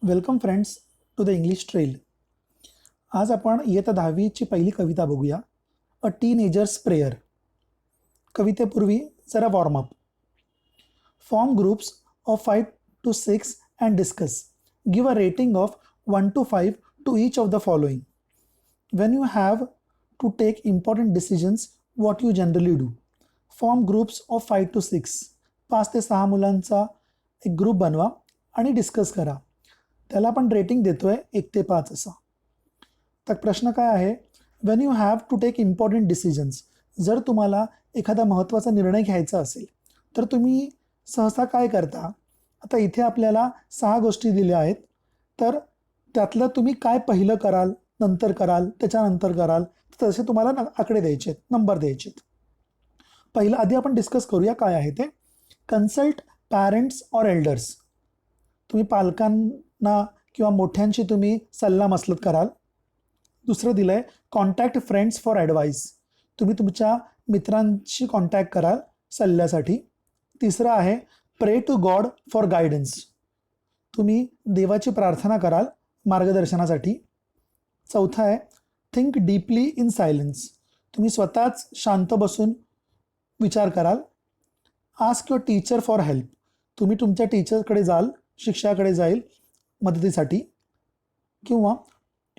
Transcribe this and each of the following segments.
Welcome friends to the English trail. आज आपण इयत्ता 10वीची पहिली कविता बघूया. अ टीनएजर्स प्रेयर. कवितेपूर्वी जरा warm up. Form groups of 5 to 6 and discuss. Give a rating of 1 to 5 to each of the following. When you have to take important decisions, what you generally do. Form groups of 5 to 6. 5 ते 6 मुलांचा एक group बनवा आणि discuss करा. त्याला आपण rating देतोय 1 ते 5 असा. तर प्रश्न काय आहे, when you have to take important decisions. जर तुम्हाला एखादा महत्त्वाचा निर्णय घ्यायचा असेल तर तुम्ही सहसा काय करता. आता इथे आपल्याला 6 गोष्टी दिल्या आहेत, तर त्यातलं तुम्ही काय पहिलं कराल, नंतर कराल, त्याच्यानंतर कराल, तसे तुम्हाला आकडे द्यायचे आहेत, नंबर द्यायचे आहेत. पहिलं आधी आपण डिस्कस करूया काय आहे ते. Consult parents or elders. तुम्ही पालकांना किंवा मोठ्यांशी तुम्ही सल्ला मसलत कराल. दुसरं दिलं आहे कॉन्टॅक्ट फ्रेंड्स फॉर ॲडवाईस. तुम्ही तुमच्या मित्रांशी कॉन्टॅक्ट कराल सल्ल्यासाठी. तिसरं आहे प्रे टू गॉड फॉर गायडन्स. तुम्ही देवाची प्रार्थना कराल मार्गदर्शनासाठी. चौथं आहे थिंक डीपली इन सायलेन्स. तुम्ही स्वतःच शांत बसून विचार कराल. Ask your teacher for help. तुम्ही तुमच्या टीचरकडे जाल, शिक्षकाकडे जाईल मदतीसाठी. किंवा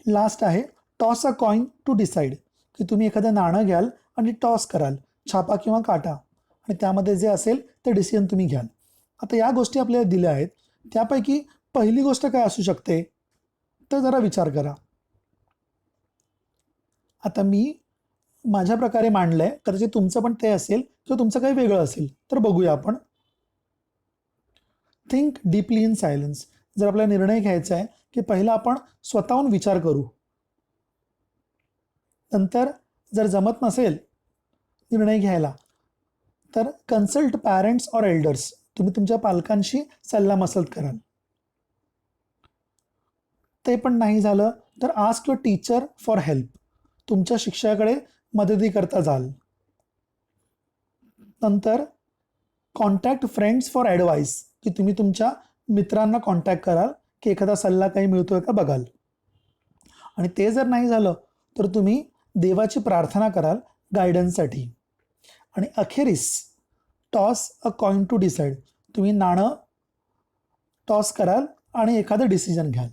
लास्ट आहे toss a coin to decide, की तुम्ही एखादं नाणं घ्याल आणि टॉस कराल, छापा किंवा काटा, आणि त्यामध्ये जे असेल ते डिसिजन तुम्ही घ्याल. आता या गोष्टी आपल्याला दिल्या आहेत, त्यापैकी पहिली गोष्ट काय असू शकते तर जरा विचार करा. आता मी माझ्या प्रकारे मांडलंय, कदाचित तुमचं पण ते असेल किंवा तुमचं काही वेगळं असेल, तर बघूया आपण. Think deeply in silence. जर आपल्याला निर्णय घ्यायचा आहे की पहिला आपण स्वतःहून विचार करू. नंतर जर जमत नसेल निर्णय घ्यायला तर कन्सल्ट पॅरेंट्स ऑर एल्डर्स. तुम्ही तुमच्या पालकांशी सल्ला मसलत कराल. ते पण नाही झालं तर ask your teacher for help. तुमच्या शिक्षकाकडे मदती करता जाल. नंतर कॉन्टॅक्ट फ्रेंड्स फॉर ॲडवाईस, की तुम्ही तुमच्या मित्रांना कॉन्टॅक्ट कराल की एखादा सल्ला काही मिळतोय का बघाल. आणि ते जर नाही झालं तर तुम्ही देवाची प्रार्थना कराल गायडन्ससाठी. आणि अखेरीस toss a coin to decide. तुम्ही नाणं टॉस कराल आणि एखादं डिसिजन घ्याल.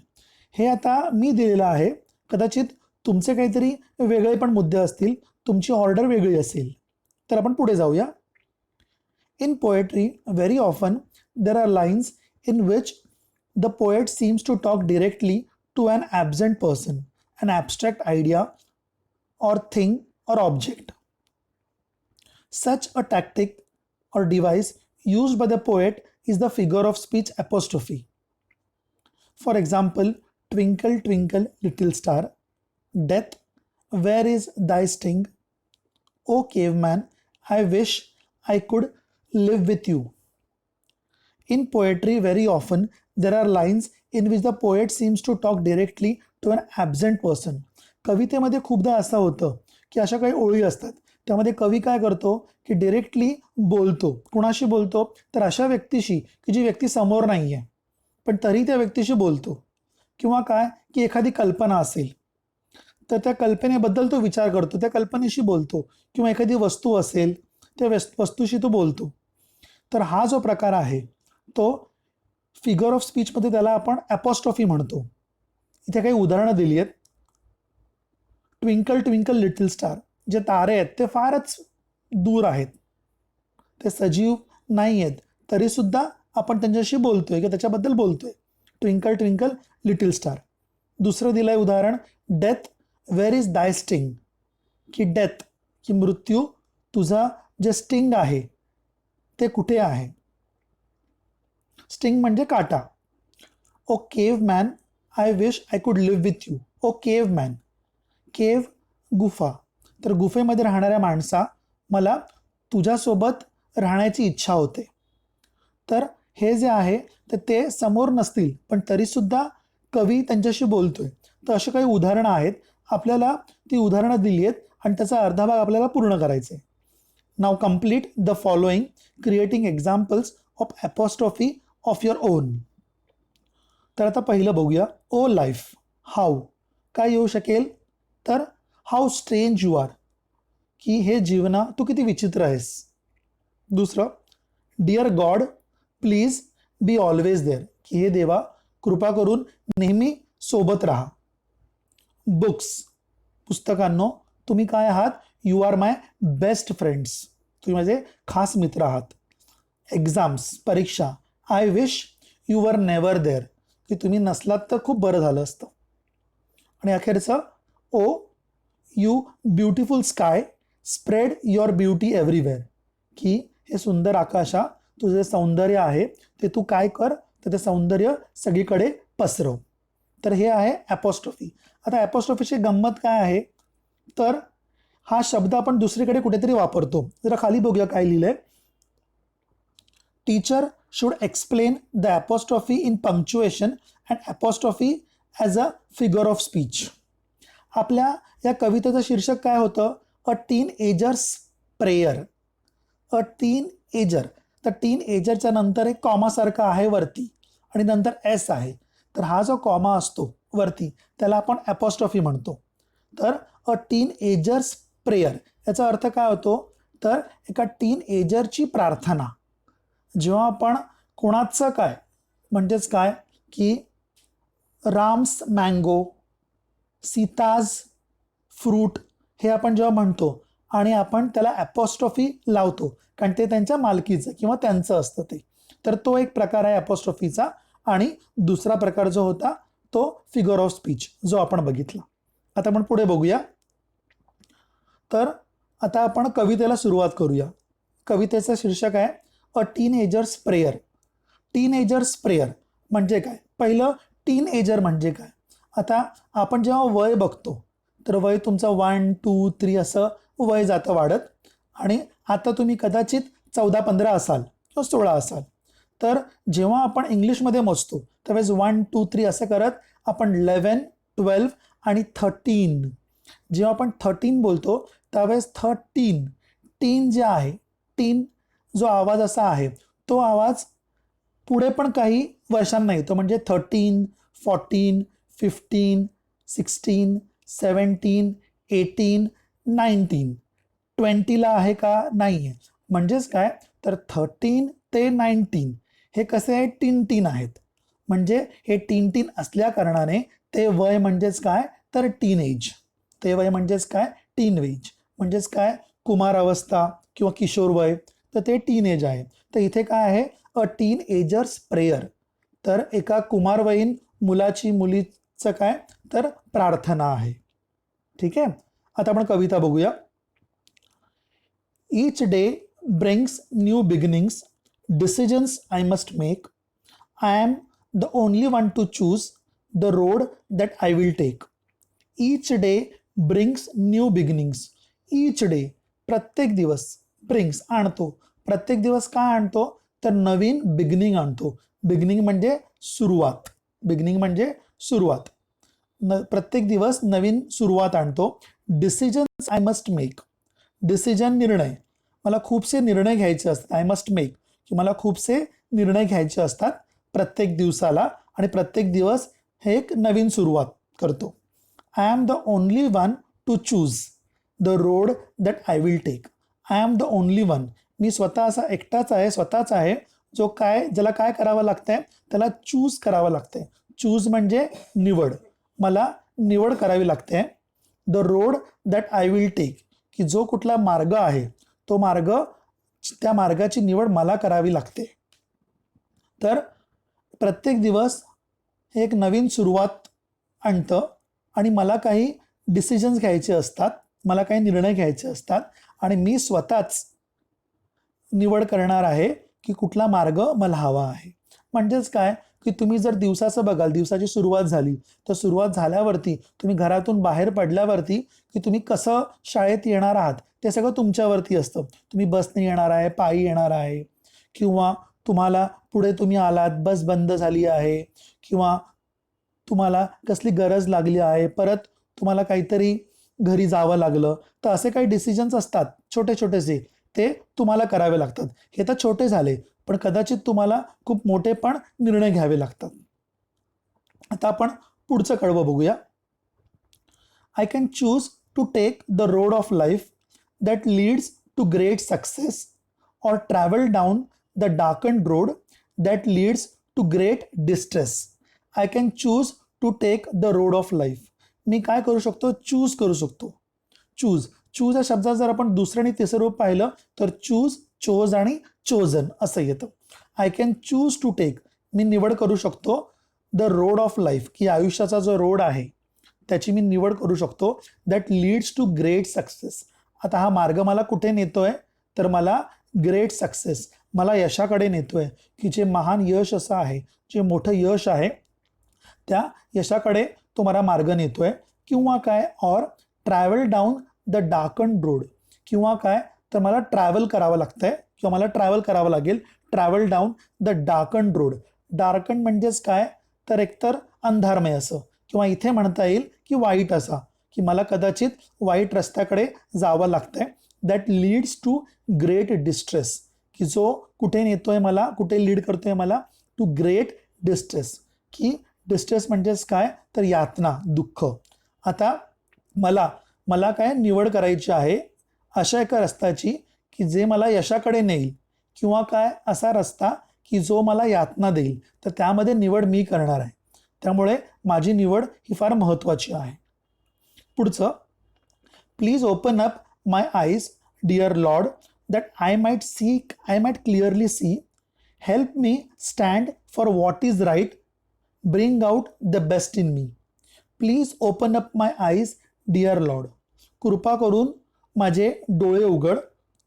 हे आता मी दिलेलं आहे. कदाचित तुमचे काहीतरी वेगळे पण मुद्दे असतील, तुमची ऑर्डर वेगळी असेल. तर आपण पुढे जाऊया. In poetry, very often there are lines in which the poet seems to talk directly to an absent person, an abstract idea or thing or object. Such a tactic or device used by the poet is the figure of speech apostrophe. For example, twinkle, twinkle, little star. Death, where is thy sting? O caveman, I wish I could live with you. In poetry, very often there are lines in which the poet seems to talk directly to an absent person. कवितेमध्ये खूपदा असं होतं की अशा काही ओळी असतात, त्यामध्ये कवी काय करतो की डिरेक्टली बोलतो. कुणाशी बोलतो तर अशा व्यक्तीशी की जी व्यक्ती समोर नाही आहे पण तरी त्या व्यक्तीशी बोलतो. किंवा काय की एखादी कल्पना असेल तर त्या कल्पनेबद्दल तो विचार करतो, त्या कल्पनेशी बोलतो. किंवा एखादी वस्तू असेल त्या वस्तूशी तो बोलतो. तर हा जो प्रकार आहे तो फिगर ऑफ स्पीचमध्ये त्याला आपण ॲपॉस्ट्रॉफी म्हणतो. इथे काही उदाहरणं दिली आहेत. Twinkle twinkle little star. जे तारे आहेत ते फारच दूर आहेत, ते सजीव नाही आहेत, तरीसुद्धा आपण त्यांच्याशी बोलतोय किंवा त्याच्याबद्दल बोलतोय. Twinkle twinkle little star. दुसरं दिलंय उदाहरण डेथ वेअर इज दाय स्टिंग. की डेथ की मृत्यू, तुझा जे स्टिंग आहे ते कुठे आहे. स्टिंग म्हणजे काटा. O cave man I wish I could live with you. O cave man. केव गुफा. तर गुफेमध्ये राहणाऱ्या माणसा, मला तुझ्यासोबत राहण्याची इच्छा होते. तर हे जे आहे तर ते समोर नसतील पण तरीसुद्धा कवी त्यांच्याशी बोलतोय. तर अशी काही उदाहरणं आहेत. आपल्याला ती उदाहरणं दिली आहेत आणि त्याचा अर्धा भाग आपल्याला पूर्ण करायचा आहे. Now complete the following, creating examples of apostrophe of your own. तर आता पहिलं बघूया. ओ लाईफ, हाऊ काय येऊ शकेल? तर हाऊ स्ट्रेंज यू आर, की हे जीवना तू किती विचित्र आहेस. दुसरं, dear God please be always there, की हे देवा कृपा करून नेहमी सोबत राहा. बुक्स, पुस्तकांनो तुम्ही काय आहात? You are my best friends, तुम्ही माझे खास मित्र आहात. एक्झाम्स, परीक्षा, I wish you were never there, की तुम्ही नसलात तर खूप बरं झालं असतं. आणि अखेरचं, O you beautiful sky spread your beauty everywhere, की हे सुंदर आकाशा तुझं जे सौंदर्य आहे ते तू काय कर, तर ते सौंदर्य सगळीकडे पसरव. तर हे आहे ॲपॉस्ट्रॉफी. आता ॲपॉस्ट्रॉफीची गंमत काय आहे? तर हा शब्द आपण दुसरीकडे कुठेतरी वापरतो. जरा खाली बघूया काय लिहिलंय. Teacher should explain the apostrophe in punctuation and apostrophe as a figure of speech. आपल्या या कवितेचं शीर्षक काय होतं? अ टीन एजर्स प्रेयर. अ टीन एजर, तर टीन एजरच्या नंतर एक कॉमासारखं आहे वरती आणि नंतर एस आहे. तर हा जो कॉमा असतो वरती त्याला आपण ॲपॉस्ट्रॉफी म्हणतो. तर अ टीन एजर्स प्रेयर याचा अर्थ काय होतो? तर एका टीन एजरची प्रार्थना. जेव्हा आपण कोणाचं काय म्हणजेच काय, की राम्स मँगो, सीताज फ्रूट हे आपण जेव्हा म्हणतो आणि आपण त्याला ॲपॉस्ट्रॉफी लावतो कारण ते त्यांच्या मालकीचं किंवा त्यांचं असतं ते, तर तो एक प्रकार आहे ॲपॉस्ट्रॉफीचा. आणि दुसरा प्रकार जो होता तो फिगर ऑफ स्पीच जो आपण बघितला. आता आपण पुढे बघूया. तर आता आपण कवितेला सुरुवात करूया. कवितेचं शीर्षक आहे अ टीन एजर्स प्रेयर. टीन एजर्स प्रेयर म्हणजे काय? पहिलं, टीन एजर म्हणजे काय? आता आपण जेव्हा वय बघतो तर वय तुमचं 1, 2, 3 असं वय जातं वाढत. आणि आता तुम्ही कदाचित 14-15 असाल किंवा 16 असाल. तर जेव्हा आपण इंग्लिशमध्ये मोजतो त्यावेळेस 1, 2, 3 असं करत आपण 11, 12 आणि 13. जेव्हा आपण 13 बोलतो त्यावेळेस 13, टीन जे आहे, टीन जो आवाज असा आहे तो आवाज पुढे पण काही वर्षांना येतो. म्हणजे 13, 14, 15, 16, 17, 18, 19, 20ला आहे का? नाही आहे. म्हणजेच काय, तर 13 ते 19 हे कसे आहे? टीन टीन आहेत. म्हणजे हे टीन टीन असल्या कारणाने ते वय म्हणजेच काय, तर टीनएज. ते वय म्हणजेच काय? टीनएज. म्हणजेच काय? कुमार अवस्था किंवा किशोर वय, तर ते टीनएज आहे. तर इथे काय आहे? अ टीन एजर्स प्रेयर. तर एका कुमारवयीन मुलाची, मुलीचं काय, तर प्रार्थना आहे. ठीक आहे. आता आपण कविता बघूया. Each day brings new beginnings, decisions I must make. I am the only one to choose the road that I will take. Each day brings new beginnings. Each day प्रत्येक दिवस, ब्रिंग्स आणतो. प्रत्येक दिवस काय आणतो? तर नवीन बिगिनिंग आणतो. Beginning म्हणजे सुरुवात. बिगिनिंग म्हणजे सुरुवात. प्रत्येक दिवस नवीन सुरुवात आणतो. Decisions I must make. Decision निर्णय, मला खूपसे निर्णय घ्यायचे असतात. आय मस्ट मेक, की मला खूपसे निर्णय घ्यायचे असतात प्रत्येक दिवसाला आणि प्रत्येक दिवस हे एक नवीन सुरुवात करतो. I am the only one to choose the road that I will take. I am the only one, मी स्वतः असा एकटाच आहे, स्वतःच आहे जो काय, ज्याला काय करावं लागतंय, त्याला चूज करावं लागतंय. चूज म्हणजे निवड, मला निवड करावी लागते. The road that I will take, की जो कुठला मार्ग आहे तो मार्ग, त्या मार्गाची निवड मला करावी लागते. तर प्रत्येक दिवस हे एक नवीन सुरुवात आणतं आणि मला काही डिसिजन्स घ्यायचे असतात, मला काही निर्णय घ्यायचे असतात आणि मी स्वतःच निवड करणार आहे की कुठला मार्ग मला हवा आहे. म्हणजेच काय, की तुम्ही जर दिवसाचं बघाल, दिवसाची सुरुवात झाली तर सुरुवात झाल्यावरती, तुम्ही घरातून बाहेर पडल्यावरती, की तुम्ही कसं शाळेत येणार आहात ते सगळं तुमच्यावरती असतं. तुम्ही बसने येणार आहे, पायी येणार आहे, किंवा तुम्हाला पुढे तुम्ही आलात, बस बंद झाली आहे, किंवा तुम्हाला कसली गरज लागली आहे, परत तुम्हाला काहीतरी घरी जावं लागलं, तर असे काही डिसिजन्स असतात छोटे छोटेसे, ते तुम्हाला करावे लागतात. हे तर छोटे झाले, पण कदाचित तुम्हाला खूप मोठे पण निर्णय घ्यावे लागतात. आता आपण पुढचं कडवं बघूया. I can choose to take the road of life that leads to great success or travel down the darkened road that leads to great distress. I can choose to take the road of life. मी काय करू शकतो? Choose करू शकतो. Choose या शब्दात जर आपण दुसरं आणि तिसरं रूप पाहिलं तर चूज, चोज आणि चोजन असं येतं. I can choose to take, मी निवड करू शकतो द रोड ऑफ लाईफ, की आयुष्याचा जो रोड आहे त्याची मी निवड करू शकतो. That leads to great success. आता हा मार्ग मला कुठे नेतोय? तर मला ग्रेट सक्सेस, मला यशाकडे नेतोय, की जे महान यश असं आहे, जे मोठं यश आहे त्या यशाकडे तो मला मार्ग नेतोय. किंवा काय? Or travel down the darken road, किंवा काय तर मला ट्रॅव्हल करावं लागतंय किंवा मला ट्रॅव्हल करावं लागेल. Travel down the darken road. Darken म्हणजेच काय? तर एकतर अंधारमय असं, किंवा इथे म्हणता येईल की वाईट असा, की मला कदाचित वाईट रस्त्याकडे जावं लागतंय. That leads to great distress, की जो कुठे नेतोय मला, कुठे लीड करतोय मला? टू ग्रेट डिस्ट्रेस, की डिस्ट्रेस म्हणजेच काय? तर यातना, दुःख. आता मला काय निवड करायची आहे अशा एका रस्त्याची की जे मला यशाकडे नेईल, किंवा काय असा रस्ता की जो मला यातना देईल. तर त्यामध्ये निवड मी करणार आहे. त्यामुळे माझी निवड ही फार महत्त्वाची आहे. पुढचं, please open up my eyes, dear Lord, that I might clearly see. Help me stand for what is right. Bring out the best in me. Please open up my eyes, dear Lord. कृपा करून माझे डोळे उघड.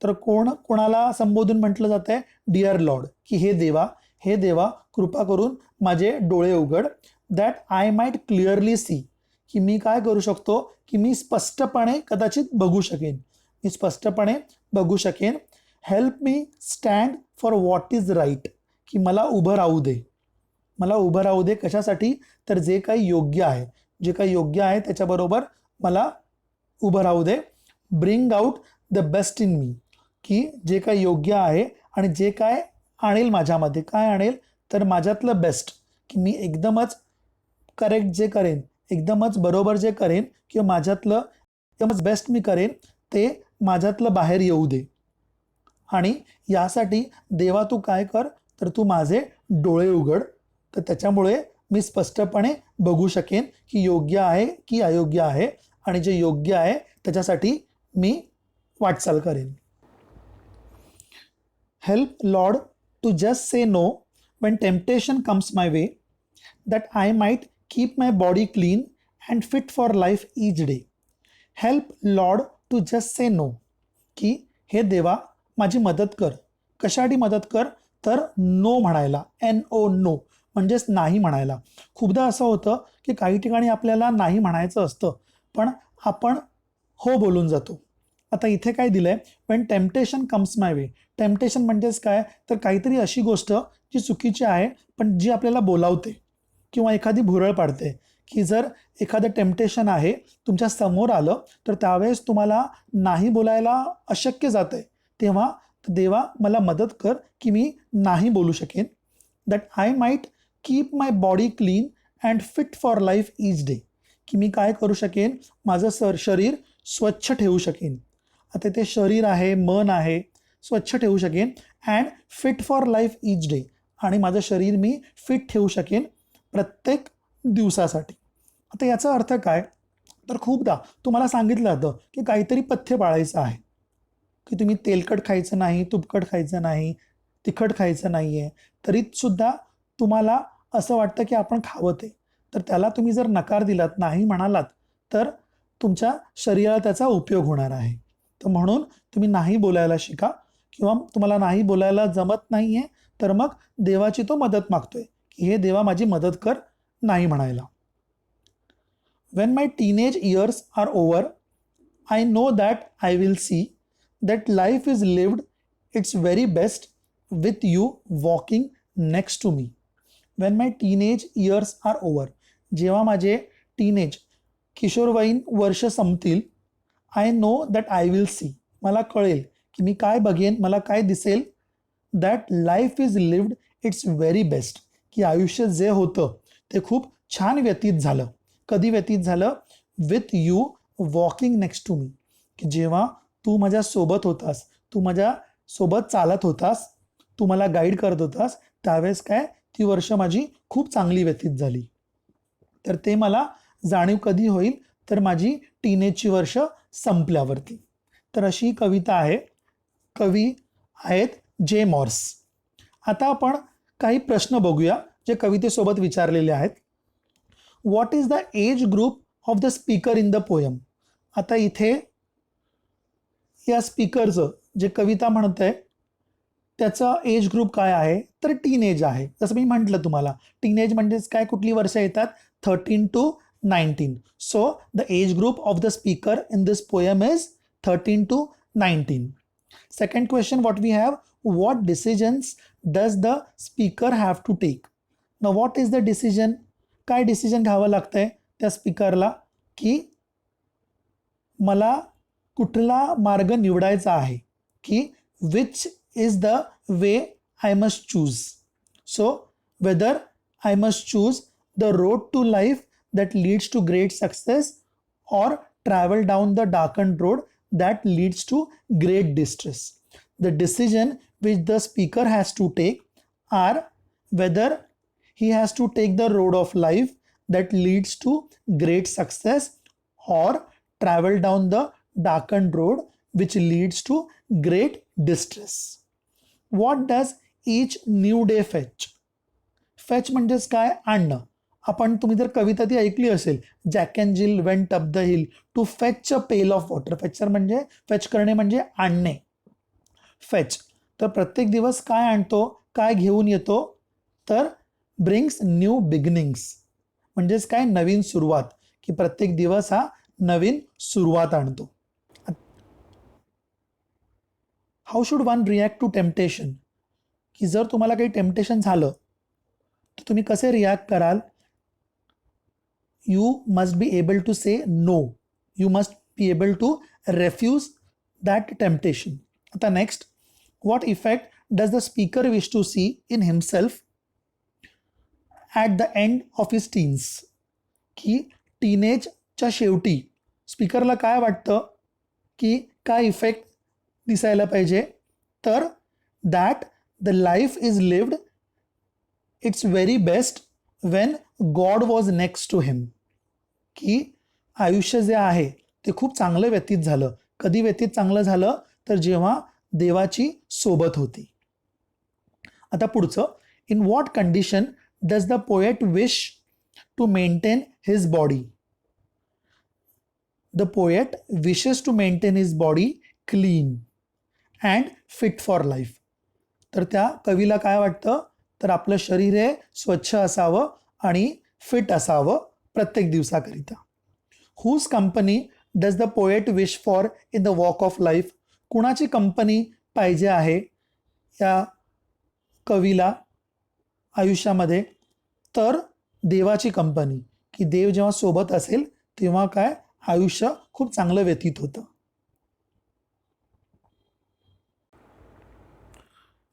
तर कोणाला संबोधून म्हटलं जातंय? डिअर लॉर्ड, की हे देवा कृपा करून माझे डोळे उघड. That I might clearly C, की मी काय करू शकतो? की मी स्पष्टपणे कदाचित बघू शकेन, मी स्पष्टपणे बघू शकेन. Help me stand for what is right, की मला उभं राहू दे. कशासाठी? तर जे काही योग्य आहे त्याच्याबरोबर मला उभं राहू दे. Bring out the best in me, की जे काही योग्य आहे आणि जे काय आणेल माझ्यामध्ये, काय आणेल? तर माझ्यातलं बेस्ट, की मी एकदमच करेक्ट जे करेन, एकदमच बरोबर जे करेन, किंवा माझ्यातलं एकदमच बेस्ट मी करेन ते माझ्यातलं बाहेर येऊ दे. आणि यासाठी देवा तू काय कर? तर तू माझे डोळे उघड. तर त्याच्यामुळे मी स्पष्टपणे बघू शकेन की योग्य आहे की अयोग्य आहे, आणि जे योग्य आहे त्याच्यासाठी मी वाटचाल करेन. Help Lord to just say no when temptation comes my way, that I might keep my body clean and fit for life each day. Help Lord to just say no, की हे देवा माझी मदत कर. कशासाठी मदत कर? तर नो म्हणायला. NO, नो म्हणजेच नाही म्हणायला. खूपदा असं होतं की काही ठिकाणी आपल्याला नाही म्हणायचं असतं, पण आपण हो बोलून जातो. आता इथे काय दिलंय? when temptation comes my way. Temptation म्हणजेच काय? तर काहीतरी अशी गोष्ट जी चुकीची आहे पण जी आपल्याला बोलावते किंवा एखादी भुरळ पाडते, की जर एखादं टेम्पटेशन आहे तुमच्या समोर आलं तर त्यावेळेस तुम्हाला नाही बोलायला अशक्य जातंय, तेव्हा देवा मला मदत कर की मी नाही बोलू शकेन. That I might keep my body clean and fit for life each day, की मी काय करू शकेन? माझं शरीर स्वच्छ ठेवू शकेन. आता ते शरीर आहे, मन आहे, स्वच्छ ठेवू शकेन. And fit for life each day, आणि माझं शरीर मी फिट ठेवू शकेन प्रत्येक दिवसासाठी. आता याचा अर्थ काय? तर खूपदा तुम्हाला सांगितलं जातं की काहीतरी पथ्य पाळायचं आहे, की तुम्ही तेलकट खायचं नाही, तुपकट खायचं नाही, तिखट खायचं नाही आहे, तरीसुद्धा तुम्हाला असं वाटतं की आपण खावं ते. तर त्याला तुम्ही जर नकार दिलात, नाही म्हणालात, तर तुमच्या शरीराला त्याचा उपयोग होणार आहे. तर म्हणून तुम्ही नाही बोलायला शिका, किंवा तुम्हाला नाही बोलायला जमत नाही आहे तर मग देवाची तो मदत मागतोय की हे देवा माझी मदत कर नाही म्हणायला. When my teenage years are over, I know that I will see that life is lived its very best with you walking next to me. When my teenage years are over, जेव्हा माझे teenage किशोरवयीन वर्ष संपतील, I know that I will see, मला कळेल की मी काय बघेन, मला काय दिसेल. That life is lived it's very best, की आयुष्य जे होतं ते खूप छान व्यतीत झालं. कधी व्यतीत झालं? With you walking next to me, की जेव्हा तू माझ्या सोबत होतास, तू माझ्या सोबत चालत होतास, तू मला गाईड करत होतास, त्यावेळेस काय ती वर्ष माझी खूप चांगली व्यतीत झाली. तर ते मला जाणीव कधी होईल? तर माझी टीनेजची वर्ष संपल्यावरती. तर अशी कविता आहे. कवी आहेत जे मॉर्स. आता आपण काही प्रश्न बघूया जे कवितेसोबत विचारलेले आहेत. What is the age group of the speaker in the poem? आता इथे या स्पीकरचं जे कविता म्हणत आहे त्याचा एज ग्रुप काय आहे? तर टीनेज आहे. जसं मी म्हटलं तुम्हाला, टीनेज म्हणजेच काय, कुठली वर्ष येतात? 13 to 19. So the age group of the speaker in this poem is 13 to 19. Second question what we have, what decisions does the speaker have to take? Now what is the decision? काय decision घ्यावं लागतंय त्या स्पीकरला की मला कुठला मार्ग निवडायचा आहे, की which is the way I must choose. So whether I must choose the road to life that leads to great success or travel down the darken road that leads to great distress. The decision which the speaker has to take are whether he has to take the road of life that leads to great success or travel down the darkened road which leads to great distress. What does each new day fetch? Fetch म्हणजेच काय? आणणं. आपण तुम्ही जर कविता ती ऐकली असेल, Jack and Jill went up the hill to fetch a pail of water. Fetcher म्हणजे फेच करणे म्हणजे आणणे. फेच तर प्रत्येक दिवस काय आणतो, काय घेऊन येतो? तर ब्रिंग्स न्यू बिगिनिंग्स म्हणजेच काय? नवीन सुरुवात, की प्रत्येक दिवस हा नवीन सुरुवात आणतो. How should one react to temptation? की जर तुम्हाला काही टेम्पटेशन झालं तर तुम्ही कसे रिॲक्ट कराल? You must be able to say no. You must be able to refuse that temptation. आता next, what effect does the speaker wish to see in himself at the end of his teens? की टीनेजच्या शेवटी स्पीकरला काय वाटतं की काय effect दिसायला पाहिजे? तर that the life is lived its very best when God was next to him. की आयुष्य जे आहे ते खूप चांगलं व्यतीत झालं. कधी व्यतीत चांगलं झालं? तर जेव्हा देवाची सोबत होती. आता पुढचं, in what condition does the poet wish to maintain his body? The poet wishes to maintain his body clean and fit for life. तर त्या कवीला काय वाटतं? तर आपलं शरीर हे स्वच्छ असावं आणि फिट असावं प्रत्येक दिवसाकरिता. Whose company does the poet wish for in the walk of life? कुणाची कंपनी पाहिजे आहे या कवीला आयुष्यामध्ये? तर देवाची कंपनी, की देव जेव्हा सोबत असेल तेव्हा काय आयुष्य खूप चांगलं व्यतीत होतं.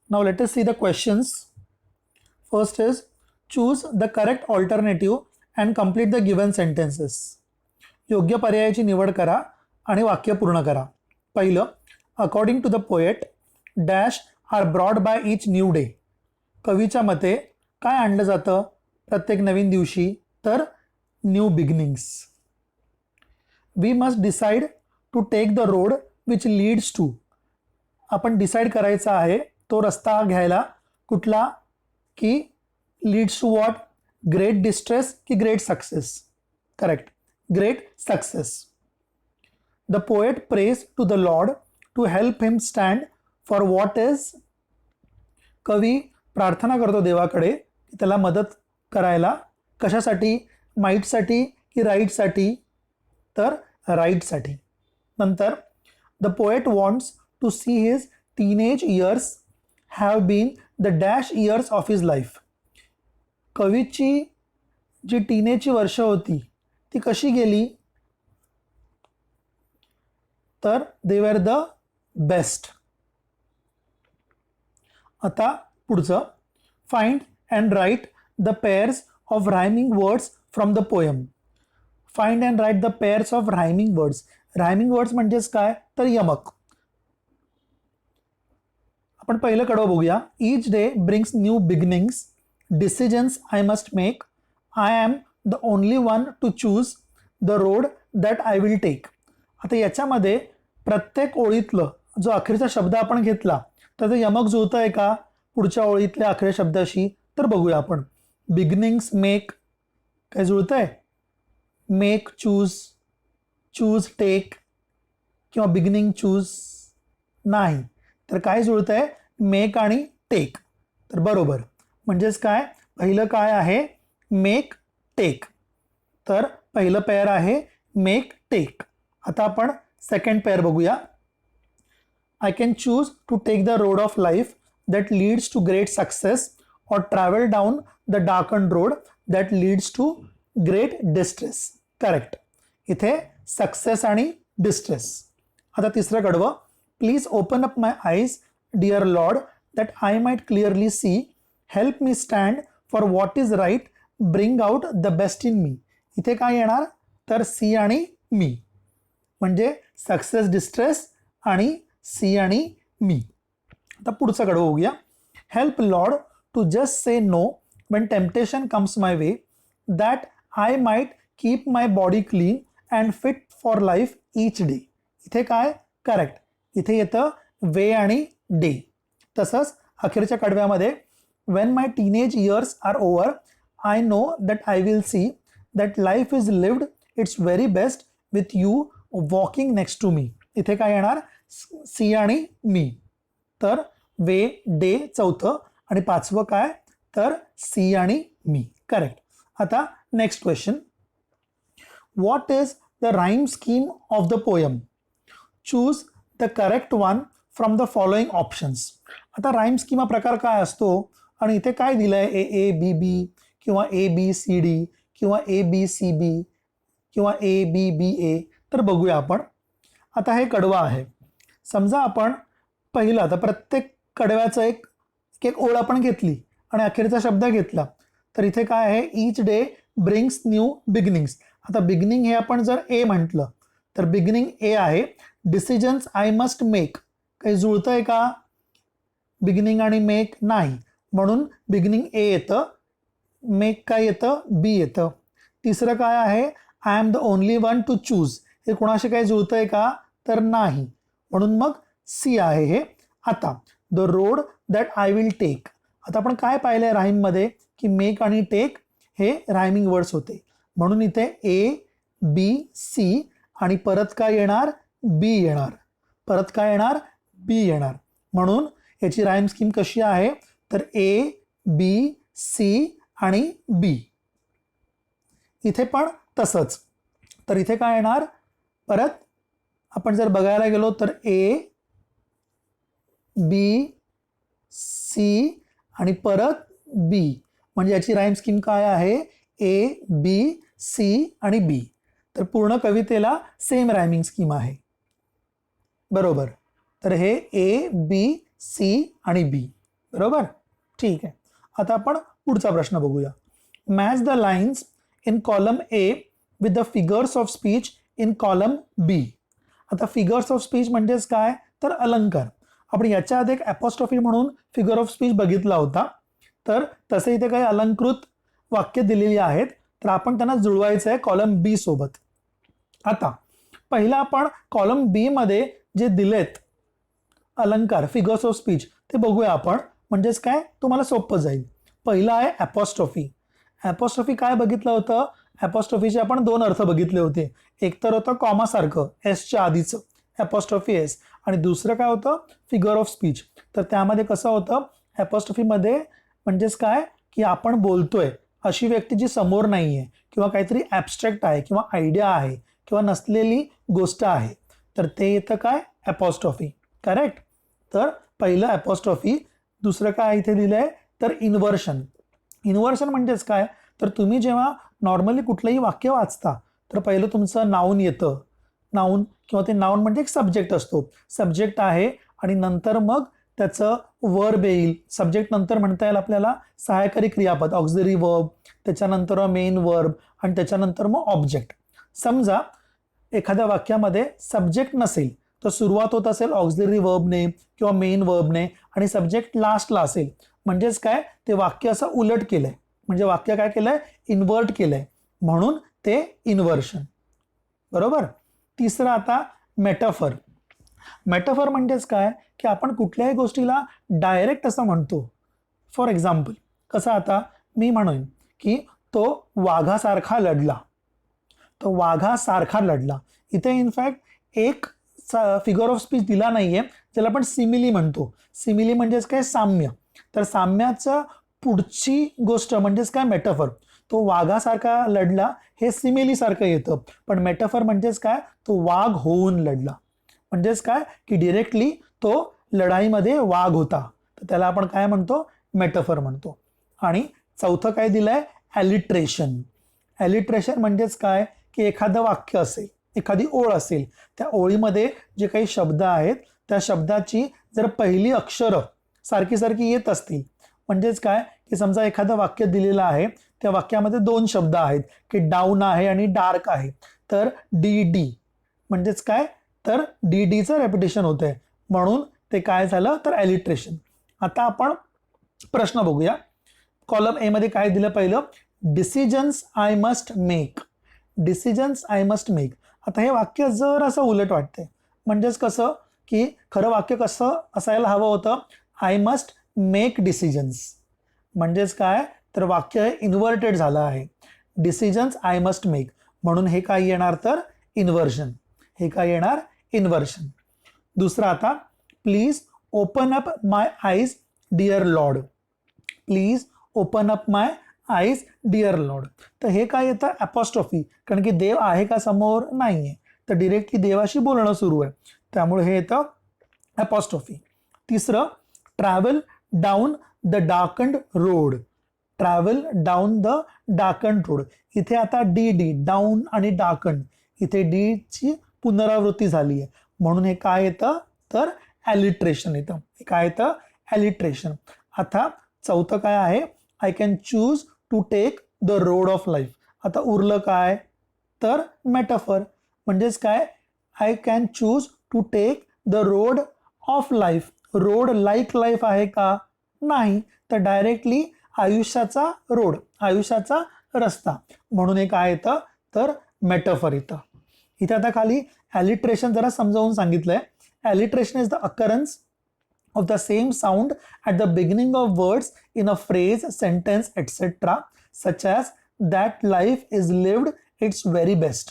Now let us see the questions. First is choose the correct alternative and complete the given sentences. योग्य पर्यायाची निवड करा आणि वाक्य पूर्ण करा. पहिलं, according to the poet dash are brought by each new day. कवीच्या मते काय आणलं जातं प्रत्येक नवीन दिवशी? तर new beginnings. We must decide to take the road which leads to. आपण डिसाईड करायचा आहे तो रस्ता घ्यायला कुठला? की leads to what? Great distress की great success? Correct, great success. The poet prays to the lord to help him stand for what is. कवी प्रार्थना करतो देवाकडे की त्याला मदत करायला. कशासाठी? माईटसाठी की राईटसाठी? तर राईटसाठी. नंतर the poet wants to see his teenage years have been the dash years of his life. कवीची जी टीनेजची वर्ष होती ती कशी गेली? तर दे वर द बेस्ट. आता पुढचं, find and write the pairs of rhyming words from the poem. Find and write the pairs of rhyming words. Rhyming words म्हणजेच काय, तर यमक. आपण पहिलं कडवं बघूया. Each day brings new beginnings, decisions I must make, I am the only one to choose the road that I will take. आता याच्यामध्ये प्रत्येक ओळीतलं जो अखेरचा शब्द आपण घेतला तर ते यमक जुळतं आहे का पुढच्या ओळीतल्या अखेर शब्दाशी, तर बघूया आपण. बिगिनिंग्स मेक काय जुळतंय, मेक चूज, चूज टेक किंवा बिगिनिंग चूज नाही, तर काय जुळतंय, मेक आणि टेक. तर बरोबर, म्हणजेच काय, पहिलं काय आहे, मेक टेक. तर पहिलं पेअर आहे मेक टेक. आता आपण सेकंड पेअर बघूया. I can choose to take the road of life that leads to great success or travel down the darken road that leads to great distress. Correct. इथे success आणि distress. आता तिसरं कडवं. Please open up my eyes dear lord that I might clearly see, help me stand for what is right, bring out the best in me. इथे काय येणार, तर C आणि मी, म्हणजे सक्सेस डिस्ट्रेस आणि सी आणि मी. आता पुढचं कडवं बघूया. Help Lord to just say no when temptation comes my way, that I might keep my body clean and fit for life each day. इथे काय, करेक्ट. इथे येतं वे आणि डे. तसंच अखेरच्या कडव्यामध्ये when my teenage years are over, I know that I will see that life is lived its very best with you walking next to me. इथे काय येणार, सी आणि मी. तर वे डे चौथं आणि पाचवं काय, तर सी आणि मी. करेक्ट. आता next question. What is the rhyme scheme of the poem, choose the correct one from the following options. आता राईम स्कीम हा प्रकार काय असतो आणि इथे काय दिलंय, ए ए बी बी किंवा ए बी सी डी किंवा ए बी सी बी किंवा ए बी बी ए. तर बघूया आपण. आता हे कडवं आहे. समजा आपण पहिलं, आता प्रत्येक कडव्याचं एक एक ओळ आपण घेतली आणि अखेरचा शब्द घेतला, तर इथे काय आहे, each day brings new beginnings. आता बिगिनिंग हे आपण जर ए म्हटलं तर बिगिनिंग ए आहे. डिसिजन्स आय मस्ट मेक, काही जुळतंय का, बिगिनिंग आणि मेक नाही, म्हणून बिगिनिंग ए येतं, मेक काय येतं, बी येतं. तिसरं काय आहे, I am the only one to choose, हे कोणाशी काही जुळतंय का, तर नाही, म्हणून मग सी आहे हे. आता the road that I will take. आता आपण काय पाहिलंय राईममध्ये की मेक आणि टेक हे रायमिंग वर्ड्स होते, म्हणून इथे ए बी सी आणि परत काय येणार, बी येणार, परत काय येणार, बी येणार. म्हणून याची राईम स्कीम कशी आहे, तर ए बी सी आणि बी. इथे पण तसंच. तर इथे काय येणार, परत आपण जर बघायला गेलो तर ए बी सी आणि परत बी, म्हणजे याची राईम स्कीम काय आहे, ए बी सी आणि बी. तर पूर्ण कवितेला सेम रायमिंग स्कीम आहे. बरोबर. तर हे ए बी सी आणि बी. बरोबर, ठीक आहे. आता आपण पुढचा प्रश्न बघूया. Match the lines in column A with the figures of speech in column B. आता फिगर्स ऑफ स्पीच म्हणजेच काय, तर अलंकार. आपण याच्या आधी एक ॲपॉस्ट्रॉफी म्हणून फिगर ऑफ स्पीच बघितला होता, तर तसे इथे काही अलंकृत वाक्य दिलेली आहेत, तर आपण त्यांना जुळवायचं आहे कॉलम बी सोबत. आता पहिला आपण कॉलम बी मध्ये जे दिलेत अलंकार फिगर्स ऑफ स्पीच ते बघूया आपण, म्हणजेच काय तुम्हाला सोपं जाईल. पहिला आहे ॲपॉस्ट्रॉफी. ॲपॉस्ट्रॉफी काय बघितलं होतं, ॲपॉस्ट्रॉफीचे आपण दोन अर्थ बघितले होते. एक तर होतं कॉमासारखं एसच्या आधीचं ॲपॉस्ट्रॉफी एस, आणि दुसरं काय होतं फिगर ऑफ स्पीच. तर त्यामध्ये कसं होतं, ॲपॉस्ट्रॉफीमध्ये म्हणजेच काय की आपण बोलतोय अशी व्यक्ती जी समोर नाही आहे किंवा काहीतरी ॲबस्ट्रॅक्ट आहे किंवा आयडिया आहे किंवा नसलेली गोष्ट आहे, तर ते येतं काय, ॲपॉस्ट्रॉफी. करेक्ट. तर पहिलं ॲपॉस्ट्रॉफी. दुसरं काय इथे दिलं आहे, तर इन्व्हर्शन. इन्व्हर्शन म्हणजेच काय, तर तुम्ही जेव्हा नॉर्मली कुठलंही वाक्य वाचता तर पहिलं तुमचं नाऊन येतं, नाऊन किंवा ते नाऊन म्हणजे एक सब्जेक्ट असतो, सब्जेक्ट आहे, आणि नंतर मग त्याचं वर्ब येईल, सब्जेक्ट नंतर म्हणता येईल आपल्याला सहाय्यकारी क्रियापद ऑक्झिलरी वर्ब, त्याच्यानंतर मेन वर्ब आणि त्याच्यानंतर मग ऑब्जेक्ट. समजा एखाद्या वाक्यामध्ये सब्जेक्ट नसेल तर सुरुवात होत असेल ऑक्झिलरी वर्बने किंवा मेन वर्बने आणि सब्जेक्ट लास्टला असेल, म्हणजेच काय ते वाक्य असं उलट केलंय, म्हणजे वाक्य काय केलंय इन्व्हर्ट केलंय, म्हणून ते इन्व्हर्शन. बरोबर. तिसरं आता मेटाफर. मेटाफर म्हणजेच काय की आपण कुठल्याही गोष्टीला डायरेक्ट असं म्हणतो. फॉर एक्झाम्पल कसं, आता मी म्हणेन की तो वाघासारखा लढला, तो वाघासारखा लढला. इथे इनफॅक्ट एक फिगर ऑफ स्पीच दिला नाहीये ज्याला आपण सिमिली म्हणतो. सिमिली म्हणजेच काय साम्य. तर साम्याचं पुढची गोष्ट म्हणजेच काय मेटाफर. तो वाघासारखा लढला हे सिमिली सारखं येतं, पण मेटाफर म्हणजेच काय तो वाघ होऊन लढला. म्हणजेच काय की डिरेक्टली तो लढाईमध्ये वाघ होता, तर त्याला आपण काय म्हणतो मेटाफर म्हणतो. आणि चौथं काय दिलंय ॲलिट्रेशन. ॲलिट्रेशन म्हणजेच काय की एखादं वाक्य असेल, एखादी ओळ असेल, त्या ओळीमध्ये जे काही शब्द आहेत त्या शब्दाची जर पहिली अक्षरं सारखी सारखी येत असतील, म्हणजेच काय की समजा एखादं वाक्य दिलेलं आहे, त्या वाक्यामध्ये दोन शब्द आहेत की डाऊन आहे आणि डार्क आहे, तर डी डी म्हणजेच काय तर डी डीचं रेपिटेशन होतंय, म्हणून ते काय झालं तर ॲलिट्रेशन. आता आपण प्रश्न बघूया. कॉलम ए मध्ये काय दिलं पहिलं, decisions I must make. Decisions I must make. आता हे वाक्य जर असं उलट वाटतंय, म्हणजेच कसं की खरं वाक्य कसं असायला हवं होतं, आय मस्ट मेक डिसिजन्स. म्हणजेच काय तर वाक्य हे इन्व्हर्टेड झालं आहे, डिसिजन्स आय मस्ट मेक, म्हणून हे काय येणार तर इन्व्हर्जन. हे काय येणार इन्व्हर्शन. दुसरं आता please open up my eyes dear Lord. Please open up my eyes dear Lord. तर हे काय येतं ॲपॉस्ट्रॉफी, कारण की देव आहे का समोर नाहीये, तर डिरेक्टली देवाशी बोलणं सुरू आहे, त्यामुळे हे येतं ॲपॉस्ट्रॉफी. तिसरं travel down the darkened road. Travel down the darkened road. इथे आता डी डी डाऊन आणि डार्कंड, इथे डी ची पुनरावृत्ती झाली आहे, म्हणून हे काय येतं तर ॲलिट्रेशन येतं. हे काय येतं ॲलिट्रेशन. आता चौथं काय आहे, I can choose to take the road of life. आता उरलं काय तर मेटाफर. म्हणजेच काय I can choose to take the road of life. Road like life आहे का नाही, तर डायरेक्टली आयुष्याचा रोड, आयुष्याचा रस्ता, म्हणून हे काय येतं तर मेटाफर येतं. इथे आता खाली ॲलिट्रेशन जरा समजावून सांगितलंय. Alliteration is the occurrence of the same sound at the beginning of words in a phrase, sentence, etc., such as that life is lived its very best.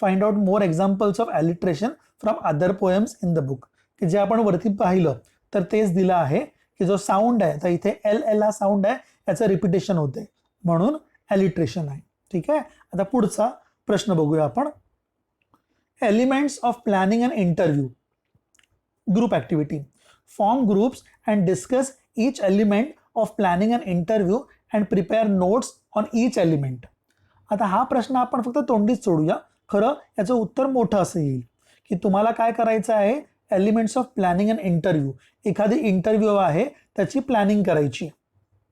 Find out more examples of alliteration from other poems in the book. की जे आपण वरती पाहिलं तर तेच दिलं आहे की जो साऊंड आहे, तर इथे एल एल हा साऊंड आहे, याचं रिपिटेशन होते, म्हणून ॲलिट्रेशन आहे. ठीक आहे. आता पुढचा प्रश्न बघूया आपण. Elements of planning and interview. Group activity. Form groups and discuss each element of planning an interview and prepare notes on each element. आता हा प्रश्न आपण फक्त तोंडीच सोडूया, खरं याचं उत्तर मोठं असं येईल की तुम्हाला काय करायचं आहे, elements of planning and interview. एखादी इंटरव्ह्यू आहे त्याची प्लॅनिंग करायची,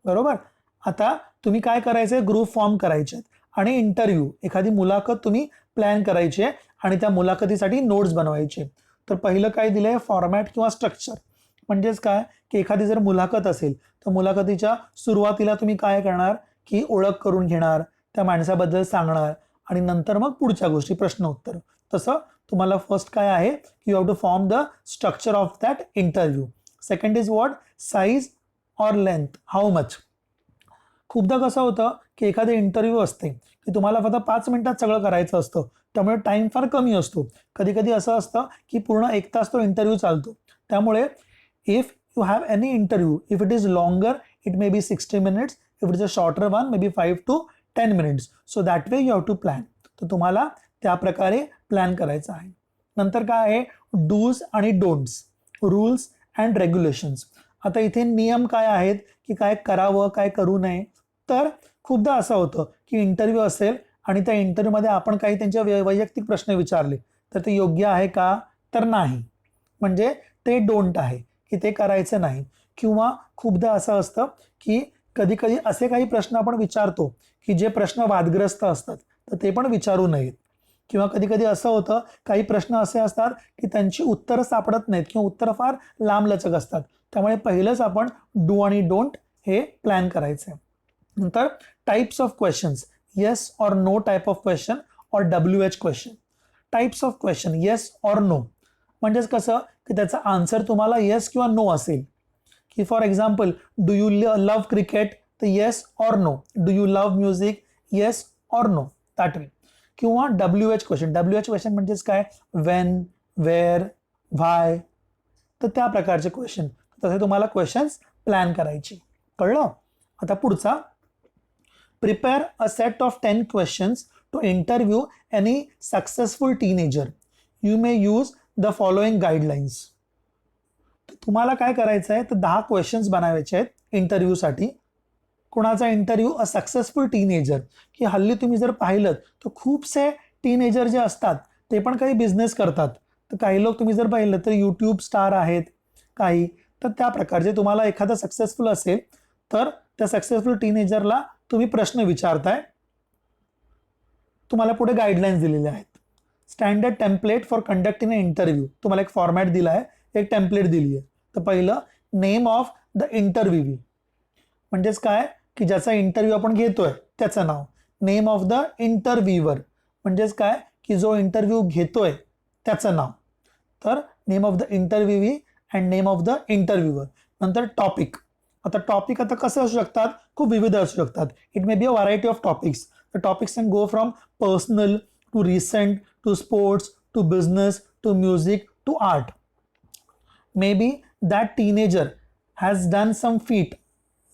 बरोबर. आता तुम्ही काय करायचं आहे, ग्रुप फॉर्म करायचे आणि इंटरव्ह्यू एखादी मुलाखत तुम्ही प्लॅन करायची आहे आणि त्या मुलाखतीसाठी नोट्स बनवायचे. तर पहिलं काय दिलंय फॉर्मॅट किंवा स्ट्रक्चर. म्हणजेच काय की एखादी जर मुलाखत असेल तर मुलाखतीच्या सुरुवातीला तुम्ही काय करणार की ओळख करून घेणार, त्या माणसाबद्दल सांगणार आणि नंतर मग पुढच्या गोष्टी प्रश्न उत्तर. तसं तुम्हाला फर्स्ट काय आहे की you have to form the structure of that interview. Second is what size or length, how much. खूपदा कसं होतं की एखादी इंटरव्ह्यू असते की तुम्हाला फक्त 5 मिनिटात सगळं करायचं असतं, त्यामुळे टाईम फार कमी असतो. कधी कधी असं असतं की पूर्ण 1 तास तो इंटरव्ह्यू चालतो. त्यामुळे if you have any interview, if it is longer it may be 60 minutes, if it is a shorter one maybe 5 to 10 minutes, so that way you have to plan. तर तुम्हाला त्या प्रकारे प्लॅन करायचं आहे. नंतर काय आहे डूज आणि डोंट्स, रूल्स अँड रेग्युलेशन्स. आता इथे नियम काय आहेत की काय करावं काय करू नये. तर खूपदा असं होतं की इंटरव्ह्यू असेल आणि त्या इंटरव्ह्यूमध्ये आपण काही त्यांच्या वैयक्तिक प्रश्न विचारले तर ते योग्य आहे का तर नाही, म्हणजे ते डोंट आहे की ते करायचं नाही. किंवा खूपदा असं असतं की कधी कधी असे काही प्रश्न आपण विचारतो की जे प्रश्न वादग्रस्त असतात, तर ते पण विचारू नयेत. किंवा कधी कधी असं होतं, काही प्रश्न असे असतात की त्यांची उत्तरं सापडत नाहीत किंवा उत्तरं फार लांबलचक असतात. त्यामुळे पहिलंच आपण डू आणि डोंट हे प्लॅन करायचं आहे. नंतर types of questions, yes or no type of question और WH question. Types of question yes or no म्हणजेच कसं की त्याचा आन्सर तुम्हाला येस किंवा नो असेल. की for example, do you love cricket, तर yes or no. Do you love music, yes or no, that way. किंवा WH क्वेश्चन. WH क्वेश्चन म्हणजेच काय, वेन, वेअर, व्हाय, तर त्या प्रकारचे क्वेश्चन. तसे तुम्हाला क्वेश्चन्स प्लॅन करायचे. कळलं? आता पुढचा, prepare a set of 10 questions to interview any successful teenager. You may use the following guidelines. तुम्हाला काय करायचं आहे, तर 10 क्वेश्चन्स बनवायचे आहेत इंटरव्ह्यूसाठी. कोणाचा इंटरव्ह्यू, अ सक्सेसफुल टीनेजर. की हल्ली तुम्ही जर पाहिलं तर खूपसे टीनेजर जे असतात ते पण काही बिझनेस करतात. तर काही लोक तुम्ही जर पाहिलं तर यूट्यूब स्टार आहेत काही. तर त्या प्रकारचे तुम्हाला एखादा सक्सेसफुल असेल तर त्या सक्सेसफुल टीनेजरला तुम्ही प्रश्न विचारताय. तुम्हाला पुढे गाईडलाईन्स दिलेल्या आहेत. Standard template for conducting a interview. तुम्हाला एक फॉर्मॅट दिला आहे, एक टेम्पलेट दिली आहे. तर पहिलं, नेम ऑफ द इंटरव्ह्यू, म्हणजेच काय की ज्याचा इंटरव्ह्यू आपण घेतोय त्याचं नाव. नेम ऑफ द इंटरव्ह्यूअर म्हणजेच काय की जो इंटरव्ह्यू घेतोय त्याचं नाव. तर name of the interviewee and name of the interviewer. नंतर टॉपिक. आता टॉपिक आता कसे असू शकतात, खूप विविध असू शकतात. It may be a variety of topics. The topics can go from personal to recent to sports to business to music to art. May be that teenager has done some feat,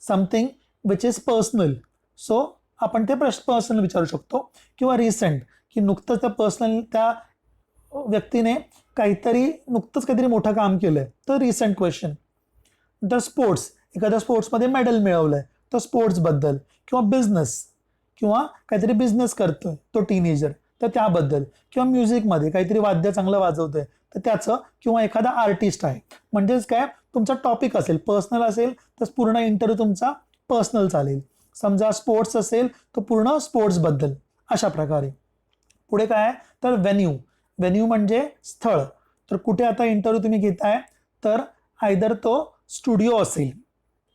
something which is personal. So आपण ते personal विचारू शकतो. किंवा recent, की नुकतंच त्या personal त्या व्यक्तीने नुकतंच काहीतरी मोठं काम केलंय, तर रिसेंट क्वेश्चन. नंतर स्पोर्ट्स, एखाद्या स्पोर्ट्समध्ये मेडल मिळवलंय तर स्पोर्ट्सबद्दल. किंवा बिझनेस, किंवा काहीतरी बिझनेस करतोय तो टीनेजर, तर त्याबद्दल. किंवा म्युझिकमध्ये काहीतरी वाद्य चांगलं वाजवतोय तर त्याचं. किंवा एखादा आर्टिस्ट आहे. म्हणजेच काय, तुमचा टॉपिक असेल, पर्सनल असेल तर पूर्ण इंटरव्ह्यू तुमचा पर्सनल चालेल. समजा स्पोर्ट्स असेल तर पूर्ण स्पोर्ट्सबद्दल. अशा प्रकारे. पुढे काय, तर व्हेन्यू. व्हेन्यू म्हणजे स्थळ. तर कुठे आता इंटरव्ह्यू तुम्ही घेताय, तर आयदर तो स्टुडिओ असेल,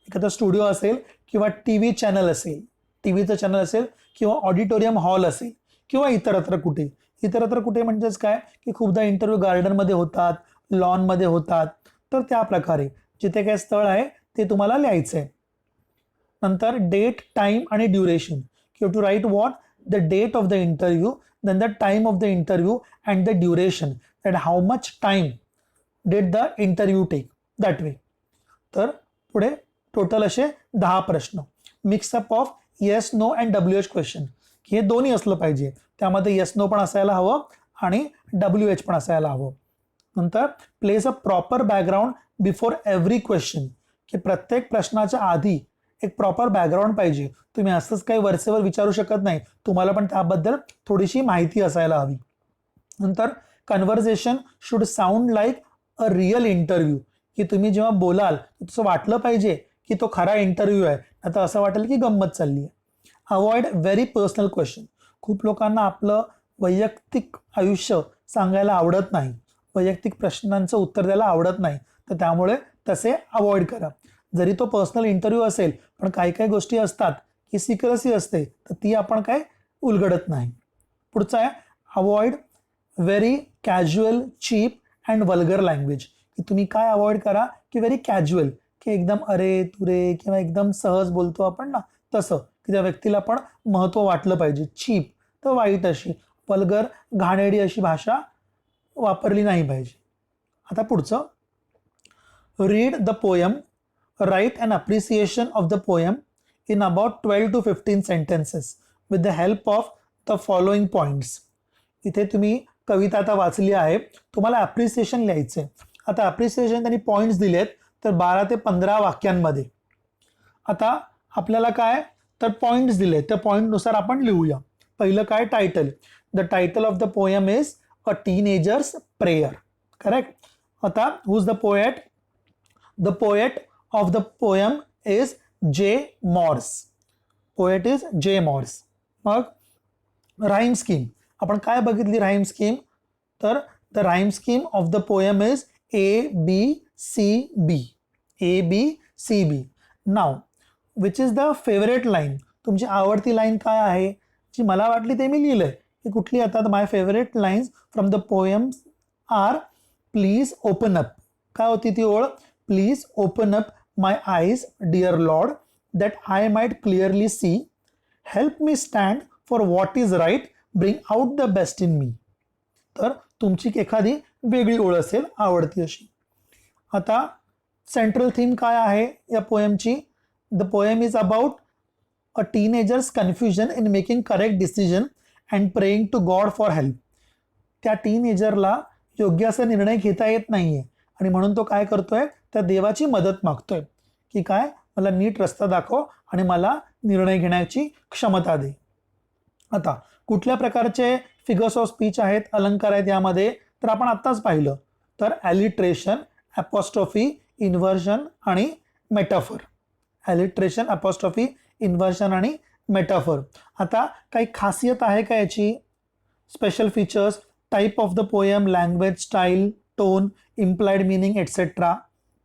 एखादा स्टुडिओ असेल, किंवा TV चॅनल असेल, TVचं चॅनल असेल, किंवा ऑडिटोरियम हॉल असेल, किंवा इतरत्र कुठे. इतरत्र कुठे म्हणजेच काय की खूपदा इंटरव्ह्यू गार्डनमध्ये होतात, लॉनमध्ये होतात. तर त्या प्रकारे जिथे काय स्थळ आहे ते तुम्हाला लिहायचं आहे. नंतर डेट, टाइम आणि duration. You to write what, the date of the interview, then the time of the interview and the duration, that how much time did the interview take, that way. तर पुढे total असे 10 प्रश्न. Mix up of yes, no and WH question. हे दोन्ही असलं पाहिजे. त्यामध्ये yes, no पण असायला हवं आणि WH पण असायला हवं. नंतर place a proper background before every question. की प्रत्येक प्रश्नाच्या आधी एक प्रॉपर बॅकग्राऊंड पाहिजे. तुम्ही असंच काही वरचेवर विचारू शकत नाही. तुम्हाला पण त्याबद्दल थोडीशी माहिती असायला हवी. नंतर conversation should sound like a real interview. की तुम्ही जेव्हा बोलाल तसं वाटलं पाहिजे की तो खरा इंटरव्ह्यू आहे, आता असं वाटेल की गंमत चालली आहे. Avoid very personal question. खूप लोकांना आपलं वैयक्तिक आयुष्य सांगायला आवडत नाही, वैयक्तिक प्रश्नांचं उत्तर द्यायला आवडत नाही. तर त्यामुळे तसे अवॉइड करा. जरी तो पर्सनल इंटरव्ह्यू असेल, पण काही काही गोष्टी असतात की सिक्रेसी असते, तर ती आपण काय उलगडत नाही. पुढचा आहे, avoid very casual, cheap and vulgar language. की तुम्ही काय अवॉइड करा, की व्हेरी कॅज्युअल, की एकदम अरे तुरे किंवा एकदम सहज बोलतो आपण ना तसं, की त्या व्यक्तीला पण महत्त्व वाटलं पाहिजे. चीप तर वाईट अशी, वल्गर घाणेरडी अशी भाषा वापरली नाही पाहिजे. आता पुढचं, read the poem, write an appreciation of the poem in about 12 to 15 sentences with the help of the following points. इथे तुम्ही कविता आता वाचली आहे, तुम्हाला अप्रिसिएशन लिहायचं आहे. आता अप्रिसिएशन त्यांनी पॉइंट्स दिलेत, तर 12 ते 15 वाक्यांमध्ये. आता आपल्याला काय, तर पॉइंट्स दिले, त्या पॉइंटनुसार आपण लिहूया. पहिलं काय, title. The title of the poem is a teenager's prayer. Correct. आता who is the poet, the poet of the poem is J Morse. Poet is J Morse. मग राईम स्कीम, आपण काय बघितली राईम स्कीम? तर the rhyme scheme of the poem is ABCB. ABCB. नाव which is the favourite line, तुमची आवडती line काय आहे? जी मला वाटली ते मी लिहिलंय की कुठली. आता my favourite lines from the poem are please open up. काय होती ती ओळ? Please open up my eyes dear lord that I might clearly see. Help me stand for what is right, bring out the best in me. तर तुमची एखादी वेगळी ओळ असेल आवडती अशी. आता सेंट्रल थीम काय आहे या पोएमची? The poem is about a teenager's confusion in making correct decision and praying to God for help. त्या टीनेजरला योग्य असा निर्णय घेता येत नाहीये आणि म्हणून तो काय करतोय? त्या देवाची मदत मागतोय की काय, मला नीट रस्ता दाखव आणि मला निर्णय घेण्याची क्षमता दे. आता कुठल्या प्रकारचे फिगर्स ऑफ स्पीच आहेत, अलंकार आहेत यामध्ये? तर आपण आत्ताच पाहिलं. तर ॲलिट्रेशन, ॲपॉस्ट्रॉफी, इन्व्हर्जन आणि मेटाफर. ॲलिट्रेशन, ॲपॉस्ट्रॉफी, इन्व्हर्जन आणि मेटाफर. आता काही खासियत आहे का याची? Special features, type of the poem, language, style, tone, implied meaning etcetera.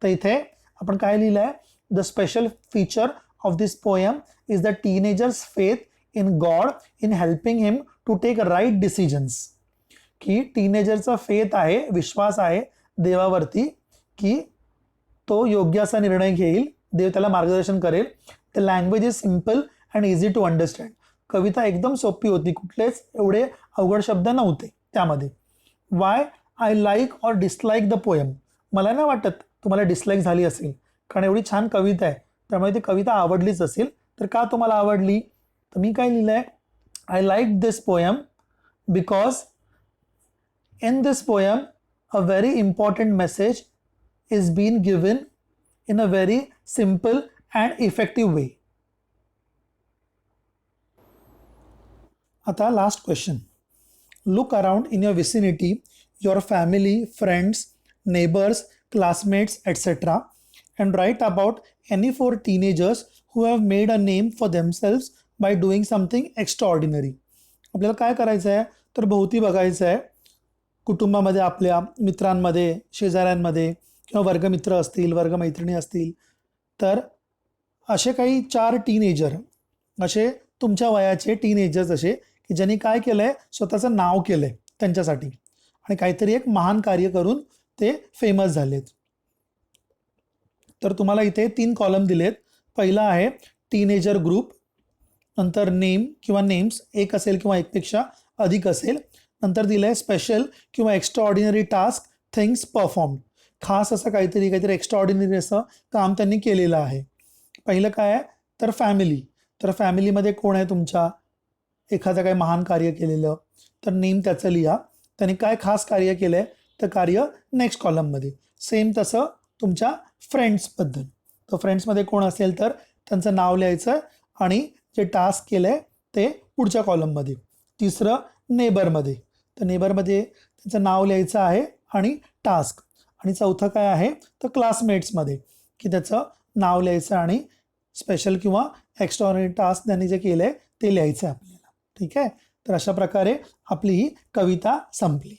तर इथे आपण काय लिहिलं आहे? The special feature of this poem is the teenager's faith in God in helping him to take right decisions. की टीनेजरचा faith आहे, विश्वास आहे देवावरती की तो योग्य असा निर्णय घेईल, देव त्याला मार्गदर्शन करेल. The language is simple and easy to understand. कविता एकदम सोपी होती, कुठलेच एवढे अवघड शब्द नव्हते त्यामध्ये. Why I like or dislike the poem. मला नाही वाटत तुम्हाला डिसलाईक झाली असेल, कारण एवढी छान कविता आहे त्यामुळे ती कविता आवडलीच असेल. तर का तुम्हाला आवडली? तर मी काय लिहिलं आहे? I like this poem because in this poem a very important message is been given in a very simple and effective way. आता last question. Look around in your vicinity, your family, friends, neighbours, classmates etcetera and write about any 4 teenagers who have made a name for themselves by doing something extraordinary. आपल्याला काय करायचं आहे? तर भोवती बघायचं आहे, कुटुंबामध्ये, आपल्या मित्रांमध्ये, शेजाऱ्यांमध्ये किंवा वर्गमित्र असतील, वर्गमैत्रिणी असतील, तर असे काही 4 टीनेजर, असे तुमच्या वयाचे टीनेजर्स असे की ज्यांनी काय केलं आहे? स्वतःचं नाव केलं आहे त्यांच्यासाठी आणि काहीतरी एक महान कार्य करून ते फेमस झालेत. तर तुम्हाला इथे 3 कॉलम दिलेत. पहिला आहे टीनेजर ग्रुप, नंतर नेम किंवा नेम्स, एक असेल किंवा एकपेक्षा अधिक असेल. नंतर दिलं आहे स्पेशल किंवा एक्स्ट्राऑर्डिनरी टास्क, थिंग्स परफॉर्म. खास असं काहीतरी एक्स्ट्राऑर्डिनरी असं काम त्यांनी केलेलं आहे. पहिलं काय आहे? तर फॅमिली. तर फॅमिलीमध्ये कोण आहे तुमच्या? एखादं काय महान कार्य केलेलं, तर नेम त्याचं लिहा. त्यांनी काय खास कार्य केलं आहे? तर कार्य नेक्स्ट कॉलममध्ये. सेम तसं तुमच्या फ्रेंड्सबद्दल. तर फ्रेंड्समध्ये कोण असेल तर त्यांचं नाव लिहायचं आणि जे टास्क केलं आहे ते पुढच्या कॉलममध्ये. तिसरं नेबरमध्ये. तर नेबरमध्ये त्यांचं नाव लिहायचं आहे आणि टास्क. आणि चौथं काय आहे? तर क्लासमेट्समध्ये की त्याचं नाव लिहायचं आणि स्पेशल किंवा एक्स्ट्राऑर्डिनरी टास्क त्यांनी जे केलं आहे ते लिहायचं आहे आपल्याला. ठीक आहे. तर अशा प्रकारे आपली ही कविता संपली.